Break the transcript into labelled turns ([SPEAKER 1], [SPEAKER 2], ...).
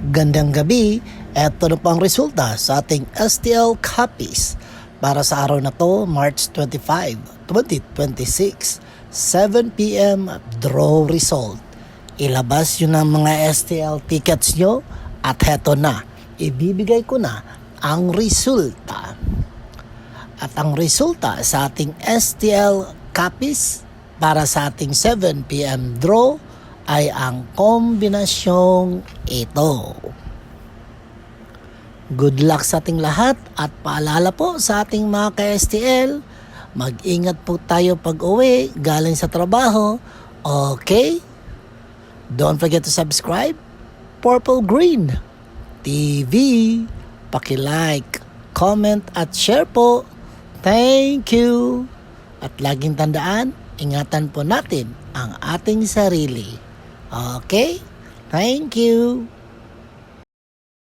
[SPEAKER 1] Gandang gabi, eto na po ang resulta sa ating STL copies para sa araw na to, March 25, 2026, 7 p.m. draw result. Ilabas yun ang mga STL tickets nyo at heto na, ibibigay ko na ang resulta. At ang resulta sa ating STL copies para sa ating 7 p.m. draw ay ang kombinasyong ito. Good luck sa ating lahat at paalala po sa ating mga ka-STL, mag-ingat po tayo pag uwi galing sa trabaho, okay? Don't forget to subscribe, Purple Green TV, paki-like, comment at share po. Thank you! At laging tandaan, ingatan po natin ang ating sarili. Okay? Thank you!